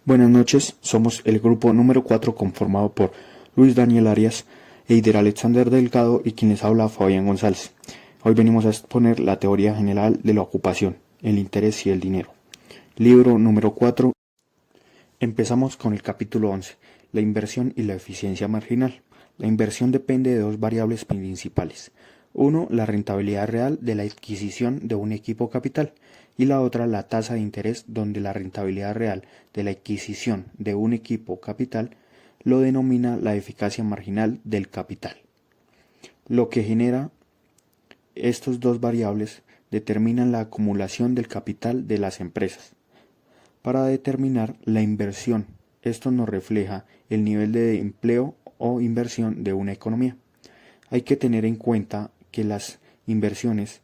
Buenas noches, somos el grupo número 4 conformado por Luis Daniel Arias, Eider Alexander Delgado y quien les habla Fabián González. Hoy venimos a exponer la teoría general de la ocupación, el interés y el dinero. Libro número 4. Empezamos con el capítulo 11, la inversión y la eficiencia marginal. La inversión depende de dos variables principales. Uno, la rentabilidad real de la adquisición de un equipo capital y la otra, la tasa de interés, donde la rentabilidad real de la adquisición de un equipo capital lo denomina la eficacia marginal del capital. Lo que genera estos dos variables determinan la acumulación del capital de las empresas. Para determinar la inversión, esto nos refleja el nivel de empleo o inversión de una economía. Hay que tener en cuenta que las inversiones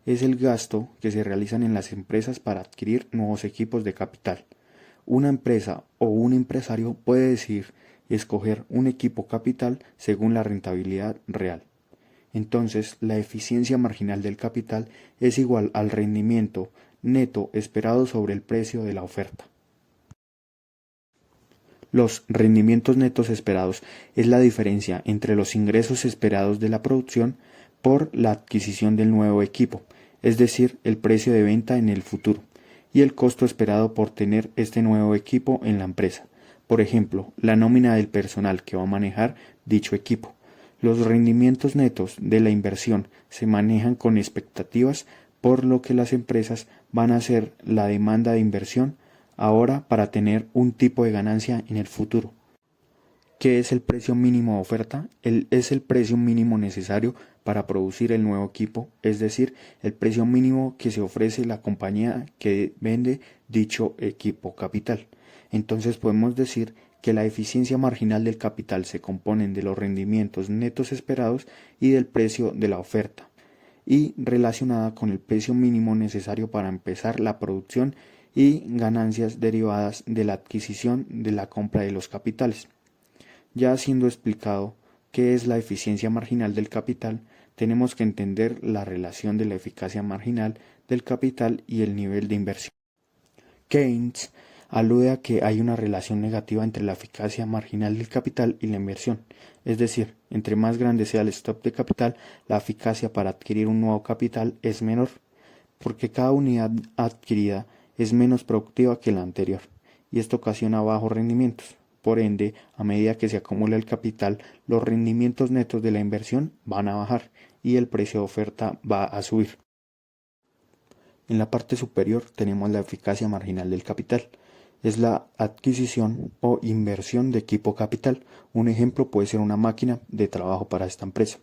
es el gasto que se realizan en las empresas para adquirir nuevos equipos de capital. Una empresa o un empresario puede decidir escoger un equipo capital según la rentabilidad real. Entonces, la eficiencia marginal del capital es igual al rendimiento neto esperado sobre el precio de la oferta. Los rendimientos netos esperados es la diferencia entre los ingresos esperados de la producción por la adquisición del nuevo equipo, es decir, el precio de venta en el futuro, y el costo esperado por tener este nuevo equipo en la empresa. Por ejemplo, la nómina del personal que va a manejar dicho equipo. Los rendimientos netos de la inversión se manejan con expectativas, por lo que las empresas van a hacer la demanda de inversión ahora para tener un tipo de ganancia en el futuro. ¿Qué es el precio mínimo de oferta? Es el precio mínimo necesario para producir el nuevo equipo, es decir, el precio mínimo que se ofrece la compañía que vende dicho equipo capital. Entonces podemos decir que la eficiencia marginal del capital se compone de los rendimientos netos esperados y del precio de la oferta, y relacionada con el precio mínimo necesario para empezar la producción y ganancias derivadas de la adquisición de la compra de los capitales. Ya siendo explicado qué es la eficiencia marginal del capital, tenemos que entender la relación de la eficacia marginal del capital y el nivel de inversión. Keynes alude a que hay una relación negativa entre la eficacia marginal del capital y la inversión, es decir, entre más grande sea el stock de capital, la eficacia para adquirir un nuevo capital es menor, porque cada unidad adquirida es menos productiva que la anterior, y esto ocasiona bajos rendimientos. Por ende, a medida que se acumula el capital, los rendimientos netos de la inversión van a bajar y el precio de oferta va a subir. En la parte superior tenemos la eficacia marginal del capital. Es la adquisición o inversión de equipo capital. Un ejemplo puede ser una máquina de trabajo para esta empresa.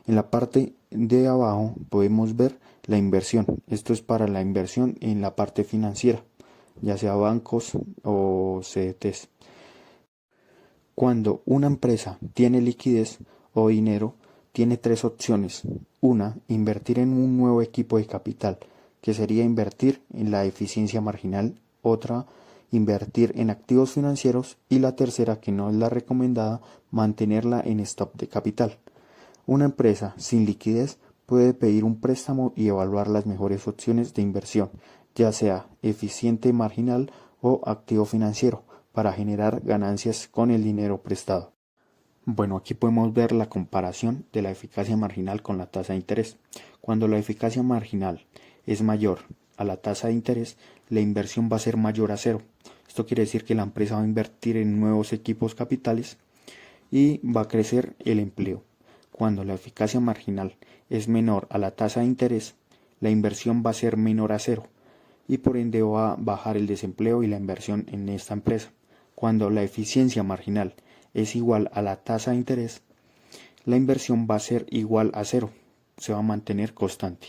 En la parte de abajo podemos ver la inversión. Esto es para la inversión en la parte financiera, ya sea bancos o CDTs. Cuando una empresa tiene liquidez o dinero, tiene tres opciones. Una, invertir en un nuevo equipo de capital, que sería invertir en la eficiencia marginal. Otra, invertir en activos financieros. Y la tercera, que no es la recomendada, mantenerla en stock de capital. Una empresa sin liquidez puede pedir un préstamo y evaluar las mejores opciones de inversión, ya sea eficiente marginal o activo financiero, para generar ganancias con el dinero prestado. Bueno, aquí podemos ver la comparación de la eficacia marginal con la tasa de interés. Cuando la eficacia marginal es mayor a la tasa de interés, la inversión va a ser mayor a cero. Esto quiere decir que la empresa va a invertir en nuevos equipos capitales y va a crecer el empleo. Cuando la eficacia marginal es menor a la tasa de interés, la inversión va a ser menor a cero y por ende va a bajar el desempleo y la inversión en esta empresa. Cuando la eficiencia marginal es igual a la tasa de interés, la inversión va a ser igual a cero, se va a mantener constante.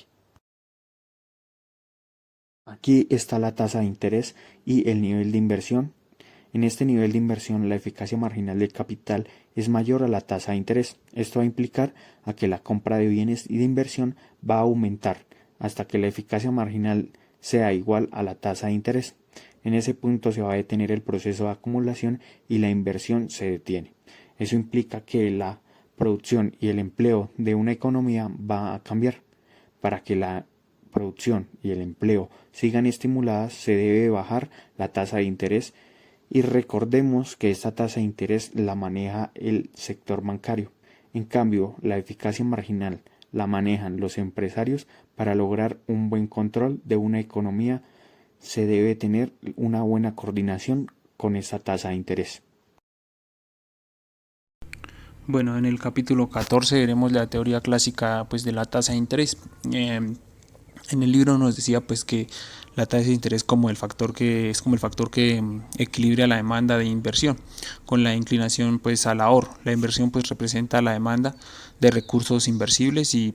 Aquí está la tasa de interés y el nivel de inversión. En este nivel de inversión, la eficacia marginal del capital es mayor a la tasa de interés. Esto va a implicar a que la compra de bienes y de inversión va a aumentar hasta que la eficacia marginal sea igual a la tasa de interés. En ese punto se va a detener el proceso de acumulación y la inversión se detiene. Eso implica que la producción y el empleo de una economía va a cambiar. Para que la producción y el empleo sigan estimuladas, se debe bajar la tasa de interés Y recordemos que esta tasa de interés la maneja el sector bancario. En cambio, la eficacia marginal la manejan los empresarios. Para lograr un buen control de una economía se debe tener una buena coordinación con esta tasa de interés. Bueno, en el capítulo 14 veremos la teoría clásica pues de la tasa de interés. En el libro nos decía pues que la tasa de interés como el factor que equilibra la demanda de inversión con la inclinación pues al ahorro. La inversión pues representa la demanda de recursos inversibles y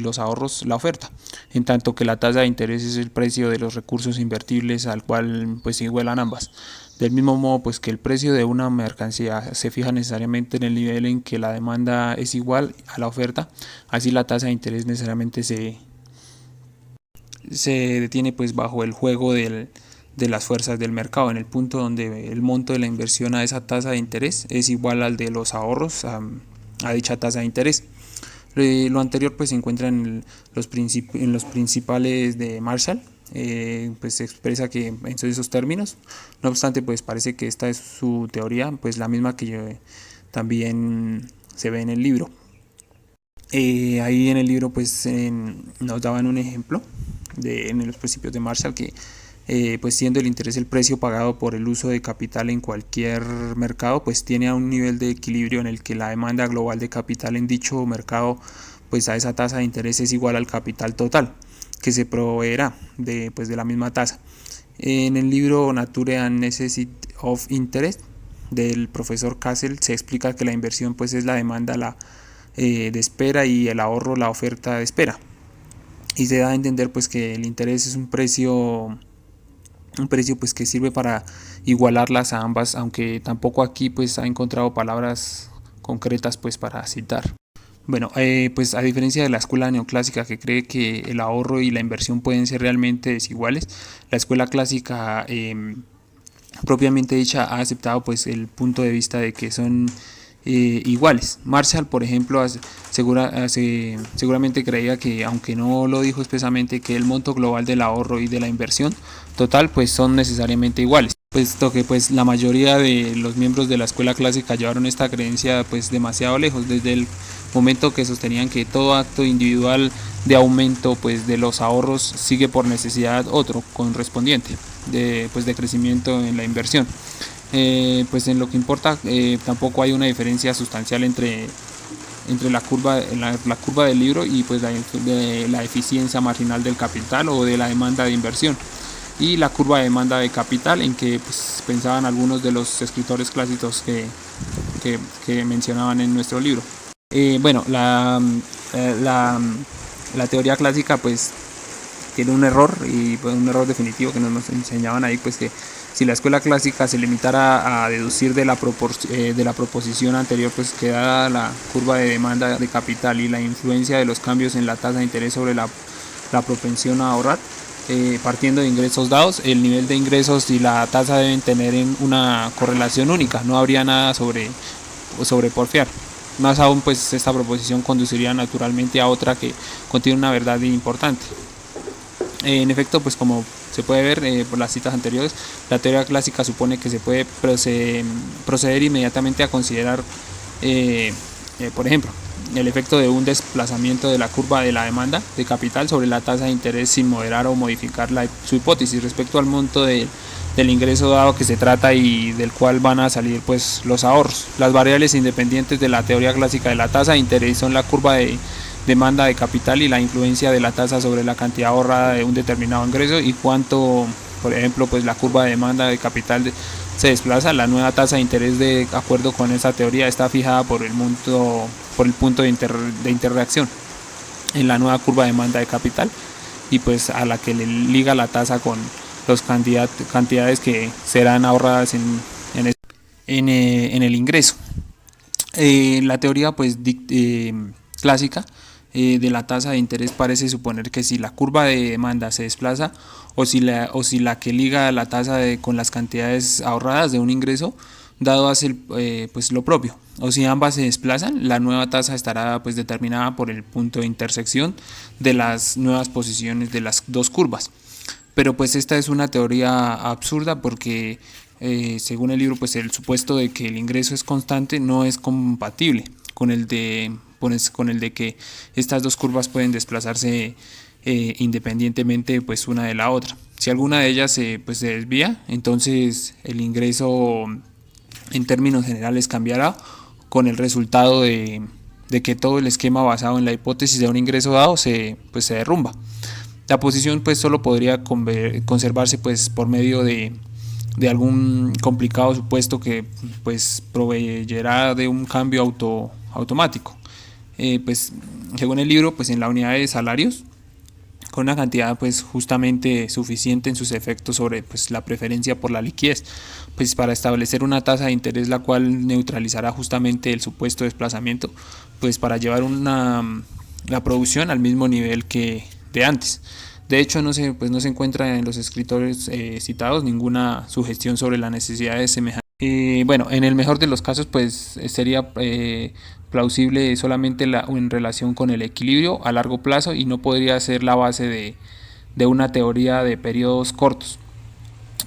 los ahorros la oferta, en tanto que la tasa de interés es el precio de los recursos invertibles al cual pues se igualan ambas. Del mismo modo pues que el precio de una mercancía se fija necesariamente en el nivel en que la demanda es igual a la oferta, así la tasa de interés necesariamente se detiene pues bajo el juego de las fuerzas del mercado, en el punto donde el monto de la inversión a esa tasa de interés es igual al de los ahorros a dicha tasa de interés. Lo anterior pues se encuentra en los principales de Marshall. Pues se expresa que en esos términos. No obstante, pues parece que esta es su teoría, pues la misma que también se ve en el libro. Ahí en el libro pues nos daban un ejemplo en los principios de Marshall que pues siendo el interés el precio pagado por el uso de capital en cualquier mercado, pues tiene a un nivel de equilibrio en el que la demanda global de capital en dicho mercado pues a esa tasa de interés es igual al capital total que se proveerá de la misma tasa. En el libro Nature and Necessity of Interest del profesor Castle se explica que la inversión pues es la demanda de espera y el ahorro la oferta de espera, y se da a entender pues que el interés es un precio pues que sirve para igualarlas a ambas, aunque tampoco aquí pues ha encontrado palabras concretas pues para citar. Bueno, pues a diferencia de la escuela neoclásica que cree que el ahorro y la inversión pueden ser realmente desiguales, la escuela clásica propiamente dicha ha aceptado pues el punto de vista de que son iguales. Marshall, por ejemplo, seguramente creía que, aunque no lo dijo expresamente, que el monto global del ahorro y de la inversión total pues son necesariamente iguales, puesto que pues la mayoría de los miembros de la escuela clásica llevaron esta creencia pues demasiado lejos, desde el momento que sostenían que todo acto individual de aumento pues de los ahorros sigue por necesidad otro correspondiente de crecimiento en la inversión. Pues en lo que importa tampoco hay una diferencia sustancial entre la curva del libro y pues de la eficiencia marginal del capital o de la demanda de inversión, y la curva de demanda de capital, en que pues pensaban algunos de los escritores clásicos que mencionaban en nuestro libro. Bueno, la teoría clásica pues tiene un error, y pues un error definitivo que nos enseñaban ahí, pues que si la escuela clásica se limitara a deducir de la proposición anterior, pues que dada la curva de demanda de capital y la influencia de los cambios en la tasa de interés sobre la propensión a ahorrar, partiendo de ingresos dados, el nivel de ingresos y la tasa deben tener una correlación única, no habría nada sobre porfiar. Más aún, pues esta proposición conduciría naturalmente a otra que contiene una verdad importante. En efecto, pues como se puede ver por las citas anteriores, la teoría clásica supone que se puede proceder inmediatamente a considerar, por ejemplo, el efecto de un desplazamiento de la curva de la demanda de capital sobre la tasa de interés sin moderar o modificar su hipótesis respecto al monto del ingreso dado que se trata y del cual van a salir pues los ahorros. Las variables independientes de la teoría clásica de la tasa de interés son la curva de demanda de capital y la influencia de la tasa sobre la cantidad ahorrada de un determinado ingreso, y cuánto, por ejemplo, pues la curva de demanda de capital se desplaza. La nueva tasa de interés, de acuerdo con esa teoría, está fijada por el punto de interreacción en la nueva curva de demanda de capital, y pues a la que le liga la tasa con las cantidades que serán ahorradas en el ingreso. La teoría pues clásica de la tasa de interés parece suponer que si la curva de demanda se desplaza, o si la que liga la tasa con las cantidades ahorradas de un ingreso dado hace pues lo propio, o si ambas se desplazan, la nueva tasa estará pues determinada por el punto de intersección de las nuevas posiciones de las dos curvas. Pero pues esta es una teoría absurda, porque según el libro, pues el supuesto de que el ingreso es constante no es compatible con el de, con el de que estas dos curvas pueden desplazarse independientemente pues una de la otra. Si alguna de ellas pues se desvía, entonces el ingreso en términos generales cambiará, con el resultado de que todo el esquema basado en la hipótesis de un ingreso dado pues se derrumba. La posición pues solo podría conservarse pues por medio de algún complicado supuesto que pues proveyerá de un cambio automático. Pues según el libro, pues en la unidad de salarios, con una cantidad pues justamente suficiente en sus efectos sobre pues la preferencia por la liquidez, pues para establecer una tasa de interés la cual neutralizará justamente el supuesto desplazamiento, pues para llevar la producción al mismo nivel que de antes. De hecho, no se encuentra en los escritores citados ninguna sugestión sobre la necesidad de semejante. Bueno, en el mejor de los casos, pues sería plausible solamente en relación con el equilibrio a largo plazo y no podría ser la base de una teoría de periodos cortos.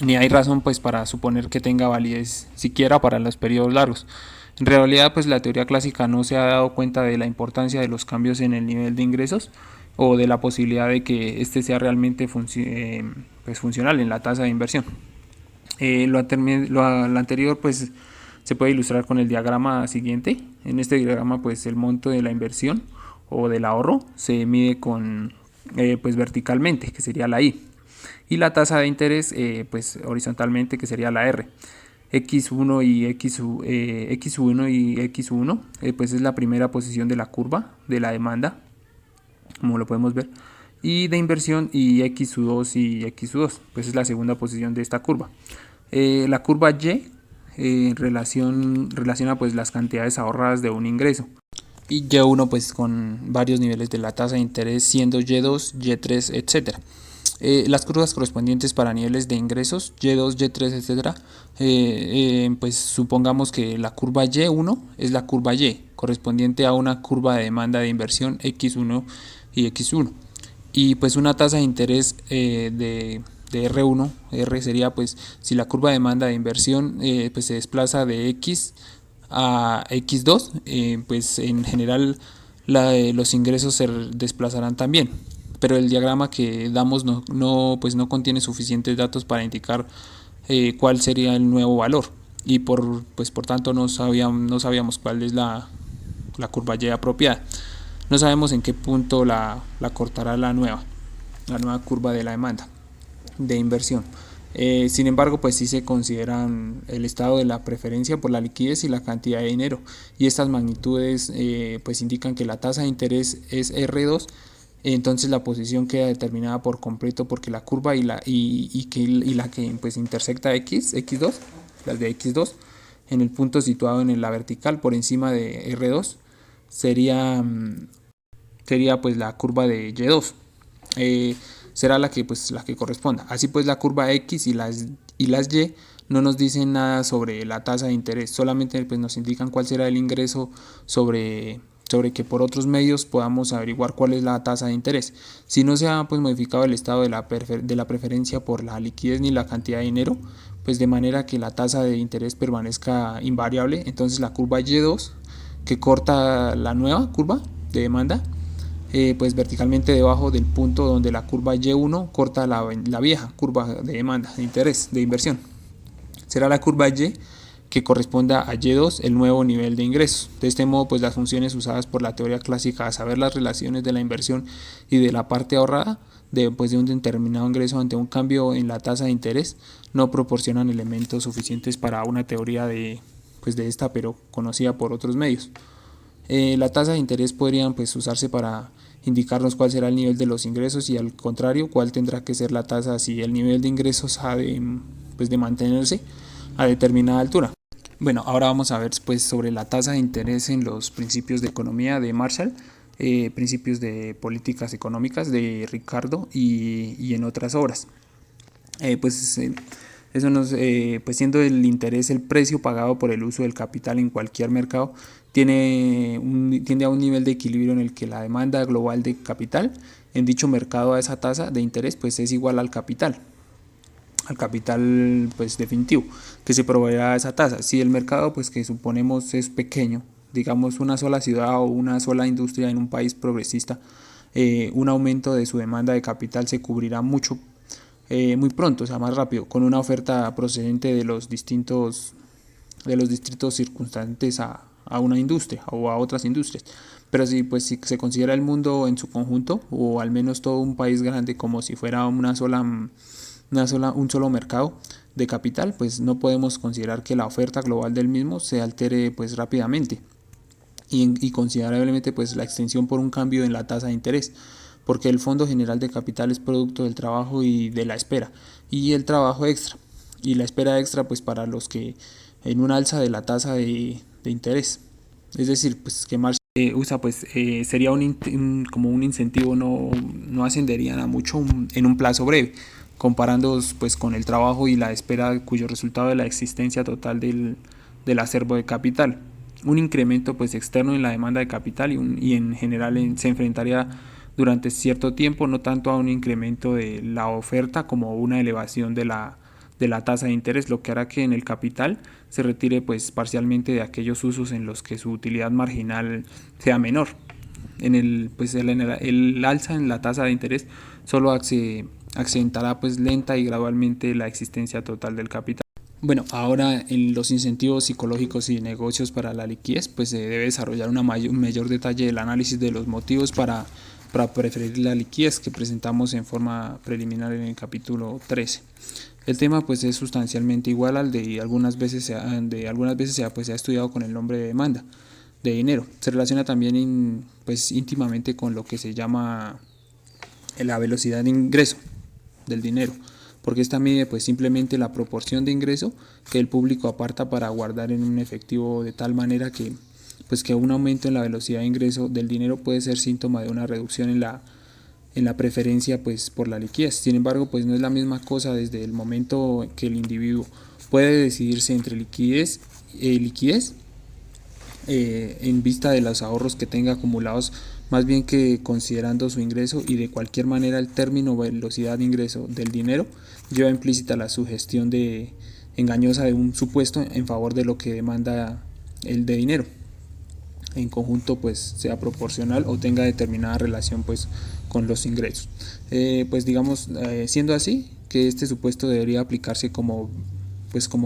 Ni hay razón pues para suponer que tenga validez siquiera para los periodos largos. En realidad, pues la teoría clásica no se ha dado cuenta de la importancia de los cambios en el nivel de ingresos o de la posibilidad de que este sea realmente funcional en la tasa de inversión. Lo anterior pues se puede ilustrar con el diagrama siguiente. En este diagrama pues el monto de la inversión o del ahorro se mide pues verticalmente, que sería la I, y la tasa de interés pues horizontalmente, que sería la R. X1 y X1 y X1 pues es la primera posición de la curva de la demanda, como lo podemos ver, y de inversión, y X2 y X2 pues es la segunda posición de esta curva. La curva Y relaciona pues las cantidades ahorradas de un ingreso, y Y1 pues con varios niveles de la tasa de interés, siendo Y2, Y3, etcétera. Las curvas correspondientes para niveles de ingresos Y2, Y3, etcétera, pues supongamos que la curva Y1 es la curva Y correspondiente a una curva de demanda de inversión X1 y X1, y pues una tasa de interés de R1, R sería pues si la curva de demanda de inversión pues se desplaza de X a X2, pues en general los ingresos se desplazarán también, pero el diagrama que damos pues no contiene suficientes datos para indicar cuál sería el nuevo valor, y por tanto no sabíamos cuál es la curva Y apropiada. No sabemos en qué punto la cortará la nueva curva de la demanda de inversión. Sin embargo, pues sí se consideran el estado de la preferencia por la liquidez y la cantidad de dinero, y estas magnitudes pues indican que la tasa de interés es R2. Entonces la posición queda determinada por completo porque la curva y la que pues intersecta X2, las de X2, en el punto situado en la vertical por encima de R2 sería pues la curva de Y2. Será la que corresponda. Así pues, la curva X y las Y no nos dicen nada sobre la tasa de interés, solamente pues nos indican cuál será el ingreso sobre que por otros medios podamos averiguar cuál es la tasa de interés. Si no se ha pues modificado el estado de la preferencia por la liquidez ni la cantidad de dinero, pues de manera que la tasa de interés permanezca invariable, entonces la curva Y2, que corta la nueva curva de demanda, pues verticalmente debajo del punto donde la curva Y1 corta la vieja curva de demanda, de interés, de inversión. Será la curva Y que corresponda a Y2, el nuevo nivel de ingresos. De este modo, pues las funciones usadas por la teoría clásica a saber las relaciones de la inversión y de la parte ahorrada de un determinado ingreso ante un cambio en la tasa de interés no proporcionan elementos suficientes para una teoría de esta, pero conocida por otros medios. La tasa de interés podrían pues usarse para indicarnos cuál será el nivel de los ingresos, y al contrario cuál tendrá que ser la tasa si el nivel de ingresos ha de mantenerse a determinada altura. Bueno, ahora vamos a ver pues sobre la tasa de interés en los principios de economía de Marshall, principios de políticas económicas de Ricardo y en otras obras. Eso pues siendo el interés el precio pagado por el uso del capital en cualquier mercado, tiende a un nivel de equilibrio en el que la demanda global de capital en dicho mercado a esa tasa de interés pues es igual al capital. al capital pues definitivo que se proveerá esa tasa. Si el mercado pues que suponemos es pequeño, digamos una sola ciudad o una sola industria en un país progresista, un aumento de su demanda de capital se cubrirá mucho muy pronto, o sea, más rápido, con una oferta procedente de los distritos circunstantes a una industria o a otras industrias. Pero si, pues, si se considera el mundo en su conjunto, o al menos todo un país grande como si fuera un solo mercado de capital, pues no podemos considerar que la oferta global del mismo se altere pues rápidamente y considerablemente pues la extensión por un cambio en la tasa de interés, porque el Fondo General de Capital es producto del trabajo y de la espera, y el trabajo extra, y la espera extra pues para los que en un alza de la tasa de interés, es decir, pues que Marx usa pues sería como un incentivo, no ascenderían a mucho en un plazo breve, comparando pues con el trabajo y la espera cuyo resultado es la existencia total del acervo de capital. Un incremento pues externo en la demanda de capital y en general se enfrentaría durante cierto tiempo no tanto a un incremento de la oferta como una elevación de la tasa de interés, lo que hará que en el capital se retire pues parcialmente de aquellos usos en los que su utilidad marginal sea menor. El alza en la tasa de interés solo acrecentará pues lenta y gradualmente la existencia total del capital. Bueno, ahora en los incentivos psicológicos y negocios para la liquidez, pues se debe desarrollar un mayor detalle del análisis de los motivos para preferir la liquidez que presentamos en forma preliminar en el capítulo 13. El tema pues es sustancialmente igual al de algunas veces se ha estudiado con el nombre de demanda de dinero. Se relaciona también pues íntimamente con lo que se llama la velocidad de ingreso del dinero, porque esta mide pues simplemente la proporción de ingreso que el público aparta para guardar en un efectivo, de tal manera que pues que un aumento en la velocidad de ingreso del dinero puede ser síntoma de una reducción en la preferencia pues por la liquidez. Sin embargo, pues no es la misma cosa desde el momento que el individuo puede decidirse entre liquidez en vista de los ahorros que tenga acumulados, más bien que considerando su ingreso, y de cualquier manera el término velocidad de ingreso del dinero lleva implícita la sugestión engañosa de un supuesto en favor de lo que demanda el de dinero en conjunto pues sea proporcional o tenga determinada relación pues con los ingresos. Pues digamos, siendo así, que este supuesto debería aplicarse como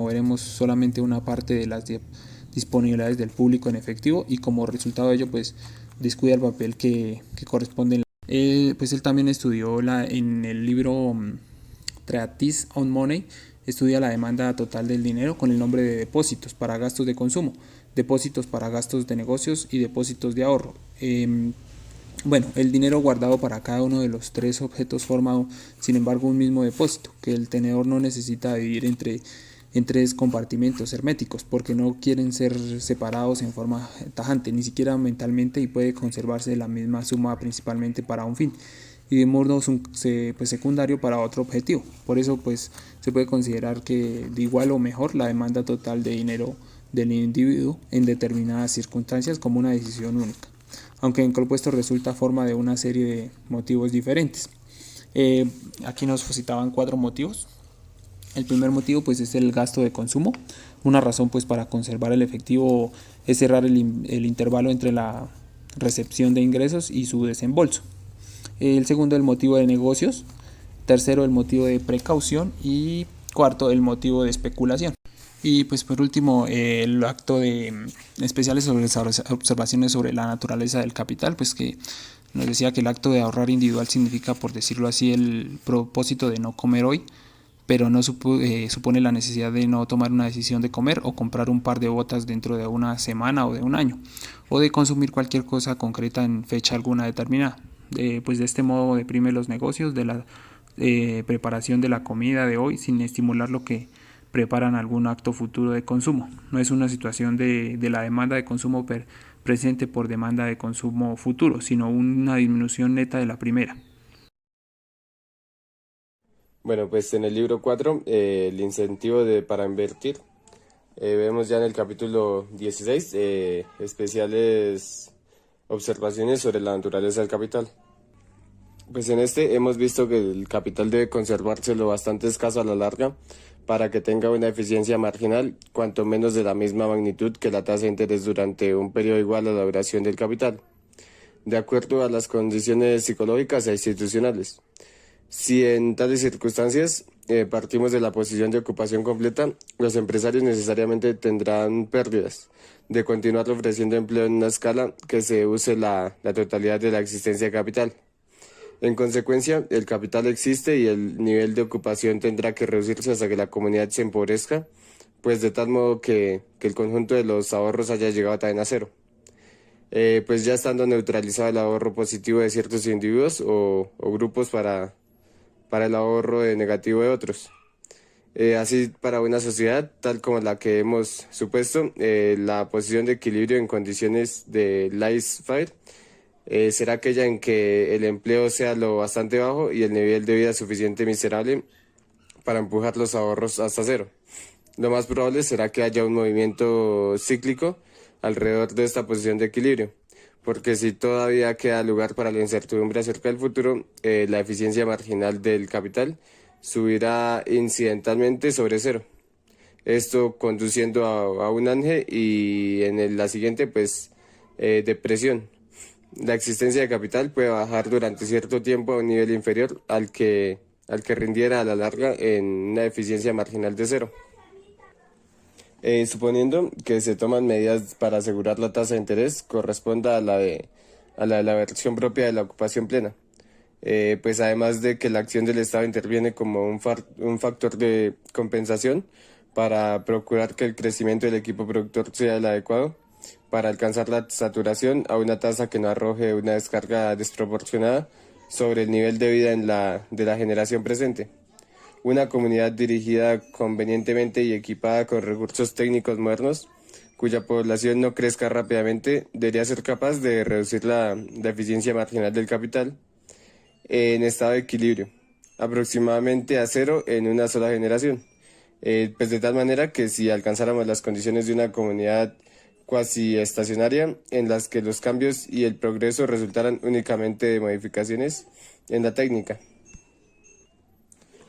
veremos solamente una parte de las disponibilidades del público en efectivo, y como resultado de ello pues descuida el papel que corresponde. Pues él también estudió en el libro Treatise on Money, estudia la demanda total del dinero con el nombre de depósitos para gastos de consumo, depósitos para gastos de negocios y depósitos de ahorro. Bueno, el dinero guardado para cada uno de los tres objetos forma, sin embargo, un mismo depósito, que el tenedor no necesita dividir en tres compartimentos herméticos, porque no quieren ser separados en forma tajante, ni siquiera mentalmente, y puede conservarse la misma suma principalmente para un fin y de modo secundario para otro objetivo. Por eso pues se puede considerar que de igual o mejor la demanda total de dinero del individuo en determinadas circunstancias como una decisión única, aunque en propuesto resulta forma de una serie de motivos diferentes. Aquí nos citaban 4 motivos. El primer motivo pues es el gasto de consumo. Una razón pues para conservar el efectivo es cerrar el intervalo entre la recepción de ingresos y su desembolso. El segundo, el motivo de negocios. Tercero, el motivo de precaución. Y cuarto, el motivo de especulación. Y pues por último, el acto de especiales sobre las observaciones sobre la naturaleza del capital, pues que nos decía que el acto de ahorrar individual significa, por decirlo así, el propósito de no comer hoy, pero no supone la necesidad de no tomar una decisión de comer o comprar un par de botas dentro de una semana o de un año, o de consumir cualquier cosa concreta en fecha alguna determinada. Pues de este modo deprime los negocios de la preparación de la comida de hoy sin estimular lo que preparan algún acto futuro de consumo. No es una situación de la demanda de consumo presente por demanda de consumo futuro, sino una disminución neta de la primera. Bueno, pues en el libro 4, el incentivo para invertir, vemos ya en el capítulo 16 especiales observaciones sobre la naturaleza del capital. Pues en este hemos visto que el capital debe conservarse lo bastante escaso a la larga para que tenga una eficiencia marginal, cuanto menos de la misma magnitud que la tasa de interés durante un periodo igual a la duración del capital, de acuerdo a las condiciones psicológicas e institucionales. Si en tales circunstancias partimos de la posición de ocupación completa, los empresarios necesariamente tendrán pérdidas de continuar ofreciendo empleo en una escala que se use la totalidad de la existencia de capital. En consecuencia, el capital existe y el nivel de ocupación tendrá que reducirse hasta que la comunidad se empobrezca, pues de tal modo que el conjunto de los ahorros haya llegado también a cero. Pues ya estando neutralizado el ahorro positivo de ciertos individuos o grupos para el ahorro negativo de otros. Así, para una sociedad tal como la que hemos supuesto, la posición de equilibrio en condiciones de laissez-faire será aquella en que el empleo sea lo bastante bajo y el nivel de vida suficiente miserable para empujar los ahorros hasta cero. Lo más probable será que haya un movimiento cíclico alrededor de esta posición de equilibrio, porque si todavía queda lugar para la incertidumbre acerca del futuro, la eficiencia marginal del capital subirá incidentalmente sobre cero. Esto conduciendo a un ángel y la siguiente, pues, depresión. La existencia de capital puede bajar durante cierto tiempo a un nivel inferior al que rindiera a la larga en una eficiencia marginal de cero. Suponiendo que se toman medidas para asegurar la tasa de interés corresponda a la versión propia de la ocupación plena. Pues además de que la acción del Estado interviene como un factor de compensación para procurar que el crecimiento del equipo productor sea el adecuado, para alcanzar la saturación a una tasa que no arroje una descarga desproporcionada sobre el nivel de vida de la generación presente. Una comunidad dirigida convenientemente y equipada con recursos técnicos modernos, cuya población no crezca rápidamente, debería ser capaz de reducir la eficiencia marginal del capital en estado de equilibrio, aproximadamente a cero en una sola generación. Pues de tal manera que si alcanzáramos las condiciones de una comunidad cuasi estacionaria en las que los cambios y el progreso resultaran únicamente de modificaciones en la técnica.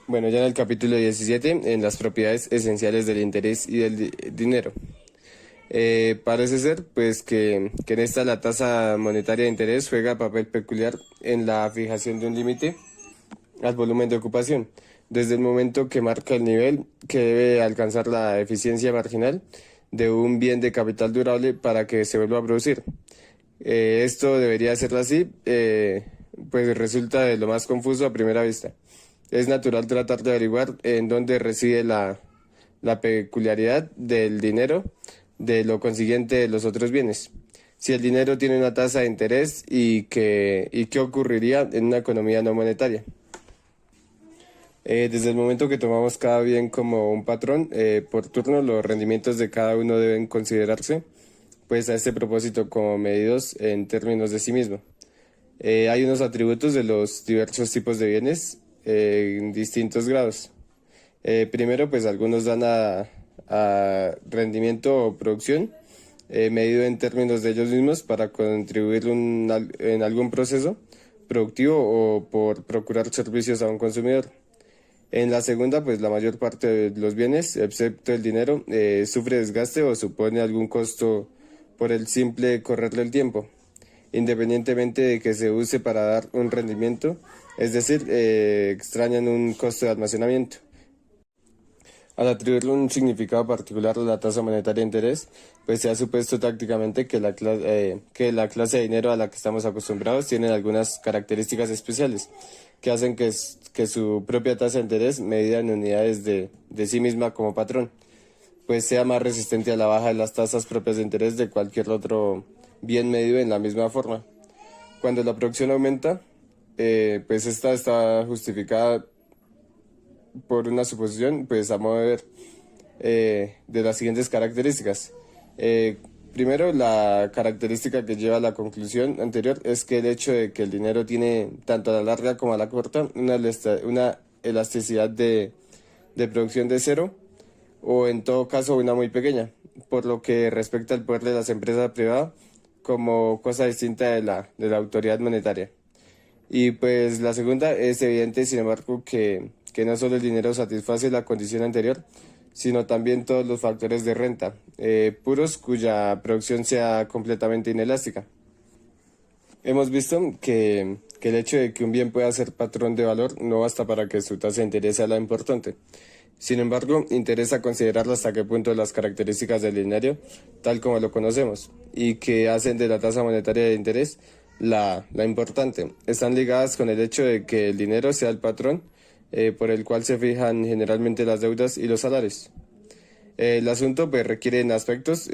Bueno, ya en el capítulo 17, en las propiedades esenciales del interés y del dinero. Parece ser pues que en esta la tasa monetaria de interés juega papel peculiar en la fijación de un límite al volumen de ocupación, desde el momento que marca el nivel que debe alcanzar la eficiencia marginal de un bien de capital durable para que se vuelva a producir. Esto debería ser así, pues resulta de lo más confuso a primera vista. Es natural tratar de averiguar en dónde reside la peculiaridad del dinero, de lo consiguiente de los otros bienes. Si el dinero tiene una tasa de interés y qué ocurriría en una economía no monetaria. Desde el momento que tomamos cada bien como un patrón, por turno los rendimientos de cada uno deben considerarse, pues a este propósito como medidos en términos de sí mismo. Hay unos atributos de los diversos tipos de bienes en distintos grados. Primero, pues algunos dan a rendimiento o producción, medido en términos de ellos mismos para contribuir en algún proceso productivo o por procurar servicios a un consumidor. En la segunda, pues la mayor parte de los bienes, excepto el dinero, sufre desgaste o supone algún costo por el simple correr del tiempo, independientemente de que se use para dar un rendimiento, es decir, extrañan un costo de almacenamiento. Al atribuirle un significado particular a la tasa monetaria de interés, pues se ha supuesto tácticamente que la clase de dinero a la que estamos acostumbrados tiene algunas características especiales que hacen que su propia tasa de interés, medida en unidades de sí misma como patrón, pues sea más resistente a la baja de las tasas propias de interés de cualquier otro bien medido en la misma forma. Cuando la producción aumenta, pues esta está justificada por una suposición, pues a modo de ver, de las siguientes características. Primero, la característica que lleva a la conclusión anterior es que el hecho de que el dinero tiene, tanto a la larga como a la corta, una elasticidad de producción de cero, o en todo caso una muy pequeña, por lo que respecta al poder de las empresas privadas como cosa distinta de la autoridad monetaria. Y pues la segunda es evidente, sin embargo, que no solo el dinero satisface la condición anterior, sino también todos los factores de renta, puros cuya producción sea completamente inelástica. Hemos visto que el hecho de que un bien pueda ser patrón de valor no basta para que su tasa de interés sea la importante. Sin embargo, interesa considerar hasta qué punto las características del dinero, tal como lo conocemos, y que hacen de la tasa monetaria de interés la importante, están ligadas con el hecho de que el dinero sea el patrón por el cual se fijan generalmente las deudas y los salarios. El asunto pues requiere en aspectos,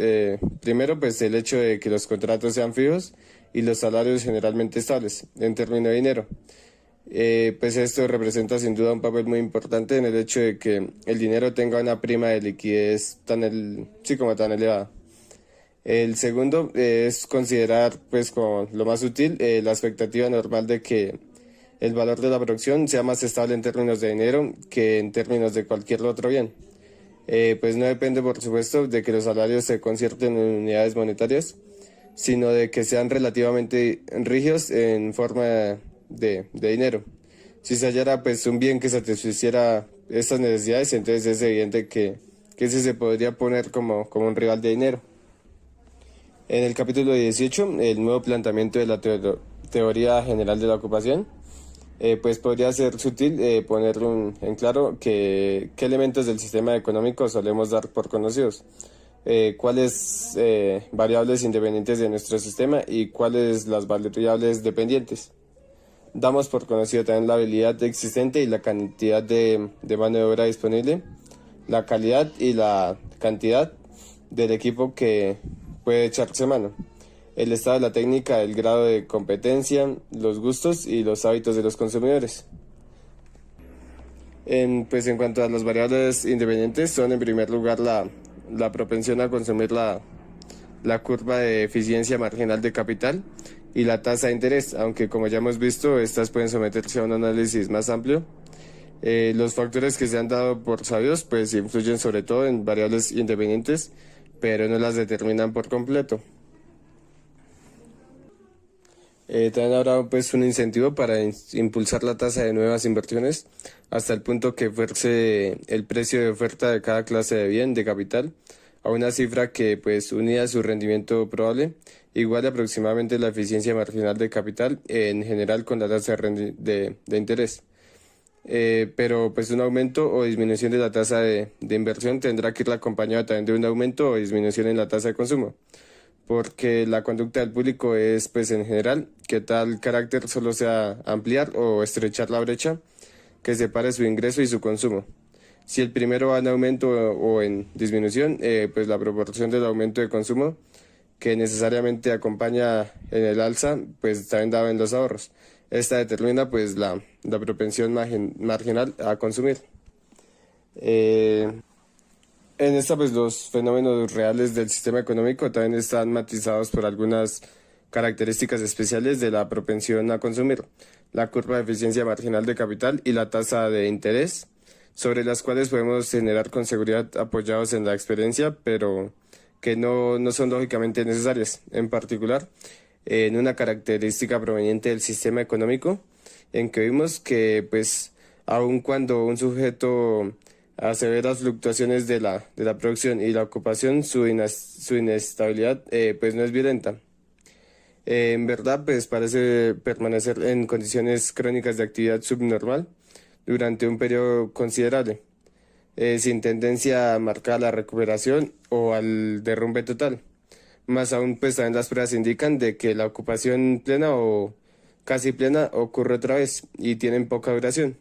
primero pues el hecho de que los contratos sean fijos y los salarios generalmente estables en términos de dinero. Pues esto representa sin duda un papel muy importante en el hecho de que el dinero tenga una prima de liquidez como tan elevada. El segundo es considerar pues como lo más útil la expectativa normal de que el valor de la producción sea más estable en términos de dinero que en términos de cualquier otro bien. Pues no depende, por supuesto, de que los salarios se concierten en unidades monetarias, sino de que sean relativamente rígidos en forma de dinero. Si se hallara pues un bien que satisficiera estas necesidades, entonces es evidente que ese se podría poner como un rival de dinero. En el capítulo 18, el nuevo planteamiento de la teoría general de la ocupación, pues podría ser sutil poner en claro qué elementos del sistema económico solemos dar por conocidos, cuáles variables independientes de nuestro sistema y cuáles las variables dependientes. Damos por conocido también la habilidad existente y la cantidad de mano de obra disponible, la calidad y la cantidad del equipo que puede echarse mano, el estado de la técnica, el grado de competencia, los gustos y los hábitos de los consumidores. Pues en cuanto a las variables independientes, son en primer lugar la propensión a consumir la curva de eficiencia marginal de capital y la tasa de interés, aunque como ya hemos visto, estas pueden someterse a un análisis más amplio. Los factores que se han dado por sabios pues influyen sobre todo en variables independientes, pero no las determinan por completo. También habrá pues un incentivo para impulsar la tasa de nuevas inversiones hasta el punto que fuerce el precio de oferta de cada clase de bien de capital a una cifra que pues unida a su rendimiento probable iguale aproximadamente la eficiencia marginal de capital en general con la tasa de interés. Pero pues un aumento o disminución de la tasa de inversión tendrá que ir acompañada también de un aumento o disminución en la tasa de consumo, porque la conducta del público es pues en general que tal carácter solo sea ampliar o estrechar la brecha que separe su ingreso y su consumo. Si el primero va en aumento o en disminución, pues la proporción del aumento de consumo que necesariamente acompaña en el alza, pues también daba en los ahorros. Esta determina pues la propensión marginal a consumir. En esta pues los fenómenos reales del sistema económico también están matizados por algunas características especiales de la propensión a consumir, la curva de eficiencia marginal de capital y la tasa de interés, sobre las cuales podemos generar con seguridad apoyados en la experiencia, pero que no son lógicamente necesarias. En particular, en una característica proveniente del sistema económico, en que vimos que, pues, aun cuando un sujeto asevera las fluctuaciones de la producción y la ocupación, su inestabilidad, pues, no es violenta. En verdad, pues, parece permanecer en condiciones crónicas de actividad subnormal durante un periodo considerable, sin tendencia a marcar la recuperación o al derrumbe total. Más aún, pues también las pruebas indican de que la ocupación plena o casi plena ocurre otra vez y tienen poca duración.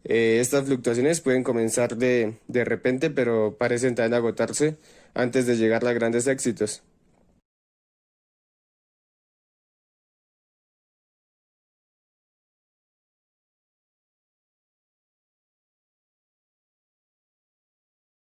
Estas fluctuaciones pueden comenzar de repente, pero parecen también agotarse antes de llegar a grandes éxitos.